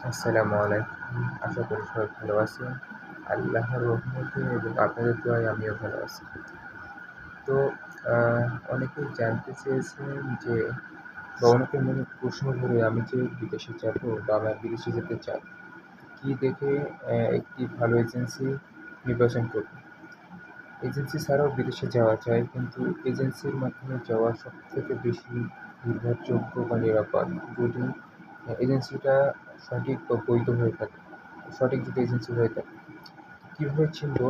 আসসালামু আলাইকুম। আশা করি সবাই ভালো আছেন। আল্লাহর রহমতে এবং আপনাদের দোয়ায় আমিও ভালো আছি। তো আ অনেকেই জানতে চেয়েছেন যে বা অনেকের মনে প্রশ্ন ঘুরে আমি যে বিদেশে যাবো বা আমার বিদেশে যেতে চাই, কি দেখে একটি ভালো এজেন্সি নির্বাচন করব? এজেন্সি ছাড়াও বিদেশে যাওয়া যায়, কিন্তু এজেন্সির মাধ্যমে যাওয়া সবথেকে বেশি নির্ভরযোগ্য বা নিরাপদ যদি এজেন্সিটা সঠিক বা বৈধ হয়ে থাকে। সঠিক যদি এজেন্সি হয়ে থাকে। কীভাবে চিনব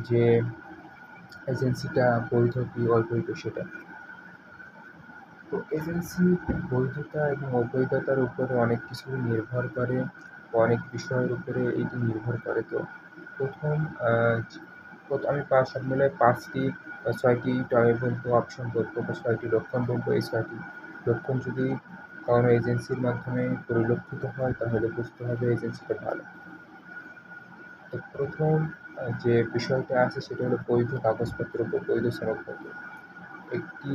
যে এজেন্সিটা বৈধ কি অবৈধ সেটা? তো এজেন্সির বৈধতা এবং অবৈধতার উপরে অনেক কিছুই নির্ভর করে বা অনেক বিষয়ের উপরে এটি নির্ভর করে। তো প্রথম আ আমি সব মিলায় ৫ টি বা ৬ টি আমি বলবো অপশন বলবো বা ৬ টি লক্ষণ বলবো। এই ৬ টি লক্ষণ যদি কোনো এজেন্সির মাধ্যমে পরিলক্ষিত হয় তাহলে বুঝতে হবে এজেন্সিটা ভালো। তো প্রথম যে বিষয়টা আছে সেটা হলো বৈধ কাগজপত্র বা বৈধ সনদপত্র। একটি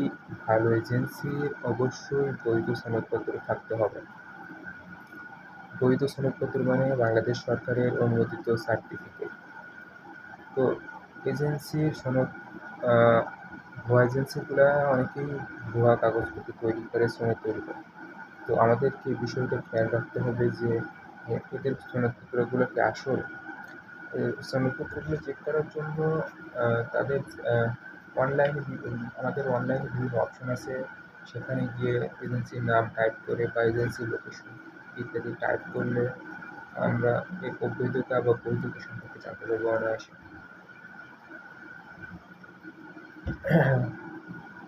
ভালো এজেন্সির অবশ্যই বৈধ সনদপত্র থাকতে হবে। বৈধ সনদপত্র মানে বাংলাদেশ সরকারের অনুমোদিত সার্টিফিকেট। তো এজেন্সির সনদ আ ভুয়া এজেন্সিগুলা অনেকেই ভুয়া কাগজপত্র তৈরি করে, সনদ তৈরি করে। তো আমাদেরকে এই বিষয়টা খেয়াল রাখতে হবে যে এদের সনদপত্রগুলো কি আসল? সনদপত্রগুলো চেক করার জন্য আ তাদের আ অনলাইনে আমাদের অনলাইনে বিভিন্ন অপশন আছে। সেখানে গিয়ে এজেন্সির নাম টাইপ করে বা এজেন্সির লোকেশন ইত্যাদি টাইপ করলে আমরা এর অবৈধতা বা বৈধতা সম্পর্কে জানতে পারবো অনায়াসে।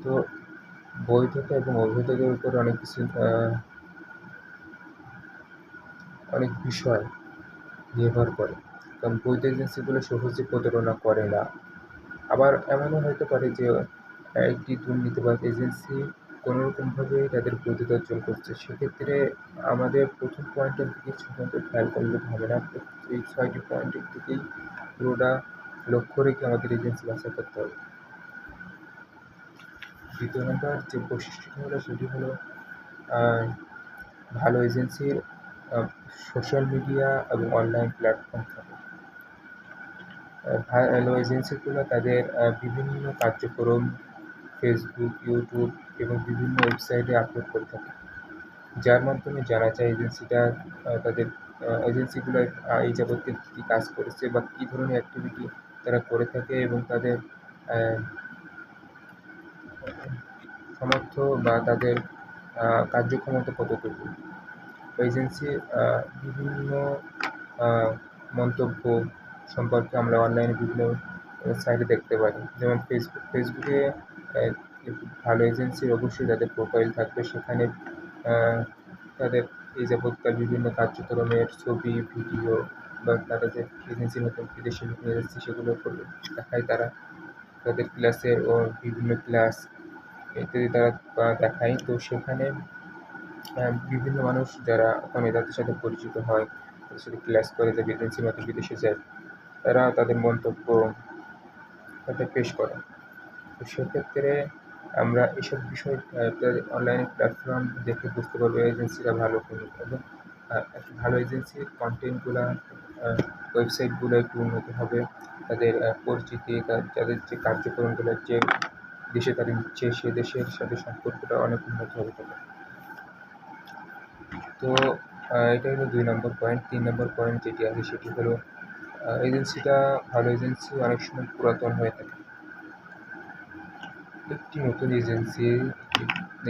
তো বৈধতা এবং অবৈধতার উপরে অনেক কিছু অনেক বিষয় নির্ভর করে। কারণ বৈধ এজেন্সিগুলো সহজে প্রতারণা করে না। আবার এমনও হতে পারে যে একটি দুর্নীতিবাজ এজেন্সি কোনোরকমভাবে তাদের বৈধতা অর্জন করছে। সেক্ষেত্রে আমাদের প্রথম পয়েন্টের দিকে শুধুমাত্র খেয়াল করলে হবে না। এই ৬ টি পয়েন্টের দিকেই পুরোটা লক্ষ্য রেখে আমাদের এজেন্সি বাছাই করতে হবে। ২য় নাম্বার যে বৈশিষ্ট্যটা হলো সেটি হলো আ ভালো এজেন্সির আ সোশ্যাল মিডিয়া এবং অনলাইন প্ল্যাটফর্ম থাকে। ভালো এজেন্সিগুলো তাদের বিভিন্ন কার্যক্রম Facebook, YouTube এবং বিভিন্ন ওয়েবসাইটে আপলোড করে থাকে। যার মাধ্যমে জানা যায় এজেন্সিটা তাদের এজেন্সিগুলো এই যাবতীয় কী, কী কাজ করেছে বা কী ধরনের অ্যাক্টিভিটি তারা করে থাকে এবং তাদের অ্যা সামর্থ্য বা তাদের কার্যক্ষমতা কতটুকু। এজেন্সির বিভিন্ন আ মন্তব্য সম্পর্কে আমরা অনলাইনে বিভিন্ন সাইটে দেখতে পারি। যেমন ফেসবুকে অ্যা ভালো এজেন্সির অবশ্যই তাদের প্রোফাইল থাকবে। সেখানে আ তাদের এই যাবৎকাল বিভিন্ন কার্যক্রমের ছবি, ভিডিও বা তারা যে এজেন্সির মতন বিদেশি নতুন এজেন্সি সেগুলো দেখায় তারা। তাদের ক্লাসের বিভিন্ন ক্লাস ইত্যাদি তারা দেখায়। তো সেখানে বিভিন্ন মানুষ যারা ওখানে তাদের সাথে পরিচিত হয়, তাদের সাথে ক্লাস করে যারা এজেন্সির মতো বিদেশে যায়, তারা তাদের মন্তব্য তাতে পেশ করে। তো সেক্ষেত্রে আমরা এসব বিষয় অনলাইনে প্ল্যাটফর্ম দেখে বুঝতে পারবো এজেন্সিরা ভালো কিনা এবং একটা ভালো এজেন্সির কনটেন্টগুলা আ ওয়েবসাইটগুলো একটু উন্নত হবে। তাদের পরিচিতি তাদের যে কার্যক্রমগুলো যে দেশে তারা নিচ্ছে সে দেশের সাথে সম্পর্কটা অনেক উন্নত হবে তাদের। তো এটা হলো ২ নম্বর পয়েন্ট। ৩ নম্বর পয়েন্ট যেটি আছে সেটি হলো এজেন্সিটা ভালো এজেন্সি অনেক সময় পুরাতন হয়ে থাকে। একটি নতুন এজেন্সি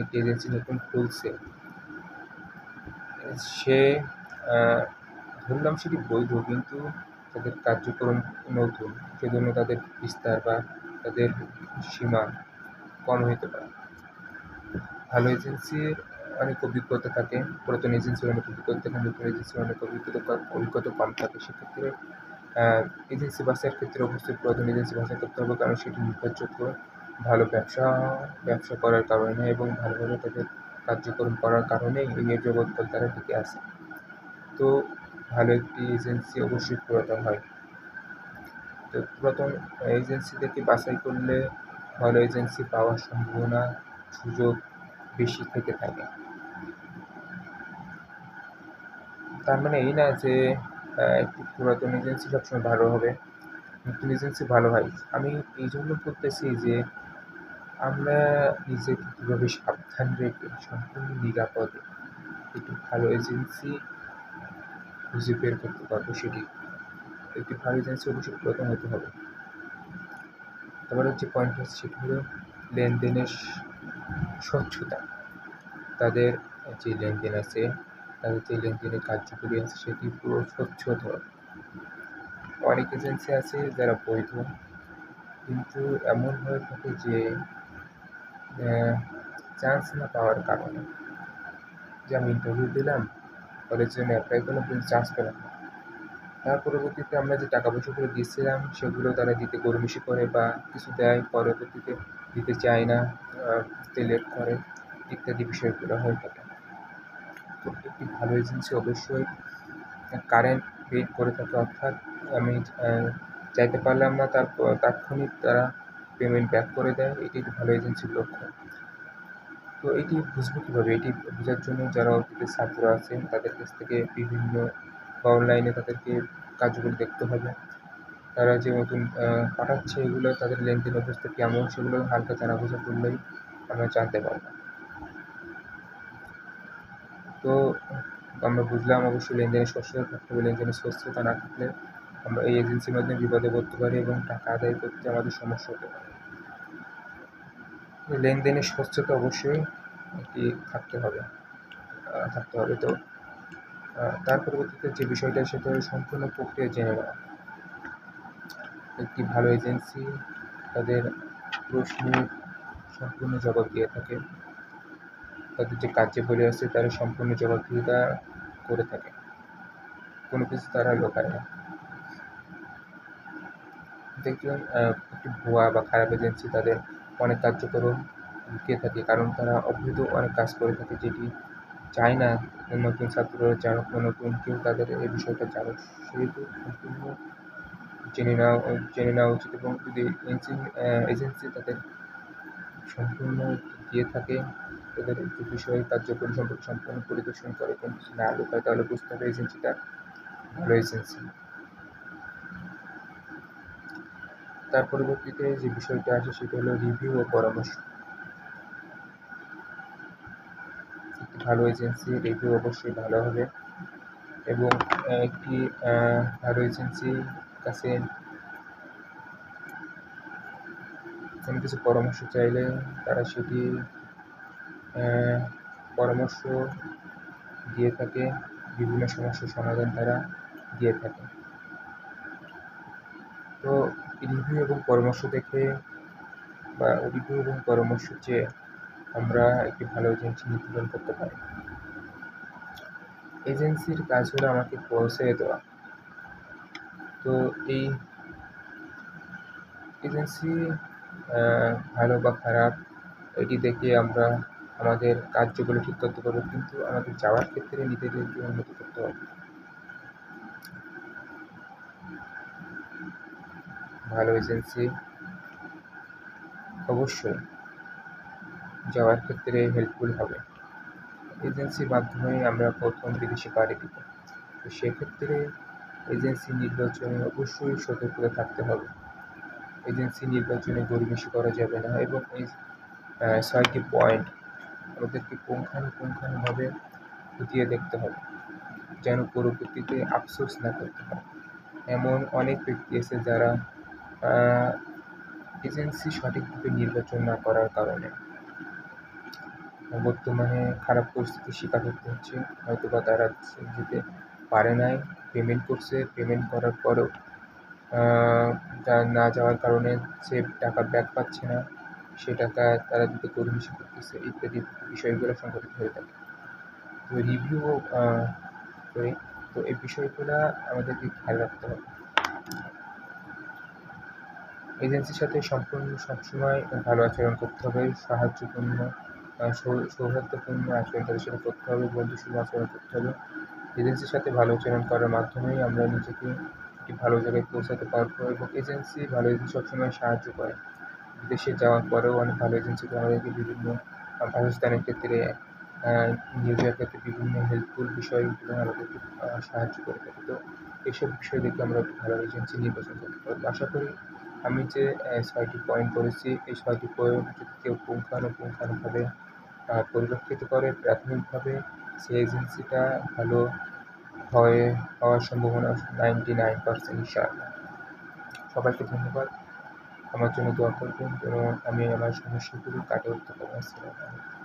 একটি এজেন্সি নতুন খুলছে। সে আ ধরলাম সেটি বৈধ কিন্তু তাদের কার্যক্রম নতুন। সেজন্য তাদের বিস্তার বা তাদের সীমা কম হইতে পারে। ভালো এজেন্সির অনেক অভিজ্ঞতা থাকে, পুরাতন এজেন্সির অনেক অভিজ্ঞতা থাকে, নতুন এজেন্সির অনেক অভিজ্ঞতা কম থাকে। সেক্ষেত্রে আ এজেন্সি বাছাইয়ের ক্ষেত্রে অবশ্যই পুরাতন এজেন্সি বাছাই করতে হবে কারণ সেটি নির্ভরযোগ্য, ভালো ব্যবসা করার কারণে এবং ভালোভাবে তাদের কার্যক্রম করার কারণেই এই জগৎটায় তারা টিকে আছে। তো ভালো একটি এজেন্সি অবশ্যই পুরাতন হয়। তো পুরাতন এজেন্সি থেকে বাছাই করলে ভালো এজেন্সি পাওয়ার সম্ভাবনা, সুযোগ বেশি থেকে থাকে। তার মানে এই না যে একটি পুরাতন এজেন্সি সবসময় ভালো হবে, নতুন এজেন্সি ভালো হয়। আমি এই জন্য বলতেছি যে আমরা নিজেকে কীভাবে সাবধান রেখে সম্পূর্ণ নিরাপদে একটি ভালো এজেন্সি খুঁজে বের করতে পারবো, সেটি একটি ভালো এজেন্সি অবশ্যই পুরাতন হতে হবে। তারপরে যে পয়েন্ট হচ্ছে সেটি হলো লেনদেনের স্বচ্ছতা। তাদের যে লেনদেন আছে, তাদের যে লেনদেনের কার্যকরী আছে সেটি পুরো স্বচ্ছ হতে হবে। অনেক এজেন্সি আছে যারা বৈধ, কিন্তু এমন হয়ে থাকে যে চান্স না পাওয়ার কারণে, যে আমি ইন্টারভিউ দিলাম, কলেজের জন্য অ্যাপ্লাই করলাম কিন্তু চান্স পেলাম না, তার পরবর্তীতে আমরা যে টাকা পয়সাগুলো দিয়েছিলাম সেগুলো তারা দিতে গড়িমসি করে বা কিছু দেয়, পরবর্তীতে দিতে চায় না, দিতে লেট করে, ইত্যাদি বিষয়গুলো হয়ে থাকে। তো একটি ভালো এজেন্সি অবশ্যই কারেন্ট পেইড করে থাকে, অর্থাৎ আমি চাইতে পারলাম না তারপর তাৎক্ষণিক তারা পেমেন্ট ব্যাক করে দেয়, এটি একটি ভালো এজেন্সির লক্ষণ। তো এটি বুঝবো কীভাবে? এটি বোঝার জন্য যারা অতীতের ছাত্র আছেন তাদের কাছ থেকে বিভিন্ন বা অনলাইনে তাদেরকে কাজগুলো দেখতে হবে। তারা যে নতুন পাঠাচ্ছে এগুলো তাদের লেনদেন অবস্থা কেমন সেগুলো হালকা জানা বোঝা করলেই আমরা জানতে পারবো। তো আমরা বুঝলাম অবশ্যই লেনদেনের স্বচ্ছতা থাকতে হবে। লেনদেনের স্বচ্ছতা না থাকলে আমরা এই এজেন্সির মাধ্যমে বিপদে পড়তে পারি এবং টাকা আদায় করতে আমাদের সমস্যা হতে পারে। লেনদেনের স্বচ্ছতা অবশ্যই এটি থাকতে হবে। তো তার পরবর্তীতে যে বিষয়টা সেটা হলো সম্পূর্ণ প্রক্রিয়া জেনে নেওয়া। একটি ভালো এজেন্সি তাদের প্রশ্নের সম্পূর্ণ জবাব দিয়ে থাকে, তাদের যে কার্যাবলী আছে তারা সম্পূর্ণ জবাবদিহিতা করে থাকে, কোনো কিছু তারা লুকায় না। দেখবেন একটি ভুয়া বা খারাপ এজেন্সি তাদের অনেক কার্যক্রম লুকিয়ে থাকে, কারণ তারা অবৈধ অনেক কাজ করে থাকে, যেটি চায় না নতুন ছাত্ররা জানুক বা নতুন কেউ তাদের এই বিষয়টা জানুক। সেহেতু সম্পূর্ণ জেনে নেওয়া উচিত, এবং যদি এজেন্সি তাদের সম্পূর্ণ দিয়ে থাকে, তাদের যে বিষয় কার্যকরী সম্পর্কে সম্পূর্ণ পরিদর্শন করে, কোনো কিছু না লুকায়, তাহলে বুঝতে হবে এজেন্সিটা ভালো এজেন্সি। তার পরবর্তীতে যে বিষয়টা আসে সেটা হলো রিভিউ ও পরামর্শ। একটি ভালো এজেন্সির রিভিউ অবশ্যই ভালো হবে, এবং একটি ভালো এজেন্সির কাছে কোনো কিছু পরামর্শ চাইলে তারা সেটি পরামর্শ দিয়ে থাকে, বিভিন্ন সমস্যার সমাধান তারা দিয়ে থাকে। তো রিভিউ এবং পরামর্শ দেখে বা রিভিউ এবং পরামর্শ চেয়ে আমরা একটি ভালো এজেন্সি নির্ধারণ করতে পারি। এজেন্সির কাজ হলো আমাকে পৌঁছে দেওয়া। তো এই এজেন্সি ভালো বা খারাপ এটি দেখে আমরা আমাদের কার্যগুলো ঠিক করতে পারবো, কিন্তু আমাদের যাওয়ার ক্ষেত্রে নিজেদেরকে উন্নতি করতে হবে। ভালো এজেন্সি অবশ্যই যাওয়ার ক্ষেত্রে হেল্পফুল হবে। এজেন্সির মাধ্যমেই আমরা প্রথম বিদেশে পাড়ি দিব, তো সেক্ষেত্রে এজেন্সি নির্বাচনে অবশ্যই সতর্কতা থাকতে হবে। এজেন্সি নির্বাচনে গড়িমসি করা যাবে না, এবং এই ৬টি পয়েন্ট আমাদেরকে পুঙ্খানুপুঙ্খানুভাবে খতিয়ে দেখতে হবে, যেন পরবর্তীতে আফসোস না করতে হয়। এমন অনেক ব্যক্তি আছে যারা এজেন্সি সঠিকভাবে নির্বাচন না করার কারণে বর্তমানে খারাপ পরিস্থিতির শিকার হতে হচ্ছে। হয়তোবা তারা যেতে পারে নাই, পেমেন্ট করছে, পেমেন্ট করার পরেও না যাওয়ার কারণে সে টাকা ব্যাক পাচ্ছে না, সে টাকা তারা দিতে গড়িমসি করতেছে, ইত্যাদি বিষয়গুলো সংঘটিত হয়ে থাকে। তো রিভিউ করে, তো এই বিষয়গুলো আমাদেরকে খেয়াল রাখতে হবে। এজেন্সির সাথে সবসময় ভালো আচরণ করতে হবে, সাহায্যপূর্ণ সৌহার্দ্যপূর্ণ আচরণ তাদের সাথে করতে হবে, বন্ধুসুলভ আচরণ করতে হবে। এজেন্সির সাথে ভালো আচরণ করার মাধ্যমেই আমরা নিজেকে একটি ভালো জায়গায় পৌঁছাতে পারবো, এবং ভালো এজেন্সি সবসময় সাহায্য করে। বিদেশে যাওয়ার পরেও অনেক ভালো এজেন্সি আমাদেরকে বিভিন্ন বাসস্থানের ক্ষেত্রে নিউজ পেপারে বিভিন্ন হেল্পফুল বিষয়গুলো আমাদের খুব সাহায্য করে থাকে। তো এইসব বিষয় দেখে আমরা একটু ভালো এজেন্সি নির্বাচন করতে পারবো। আশা করি আমি যে ৬টি পয়েন্ট বলেছি, এই ৬টি পয়েন্ট যদি কেউ পুঙ্খানুপুঙ্খানুভাবে পরিলক্ষিত করে প্রাথমিকভাবে, সেই এজেন্সিটা ভালো হওয়ার সম্ভাবনা 99% ইনশাআল্লাহ। সবাইকে ধন্যবাদ। আমার জন্য দোয়া করবেন যেন আমি আমার সমস্যাগুলো কাটিয়ে উঠতে পারি। আসসালামু আলাইকুম।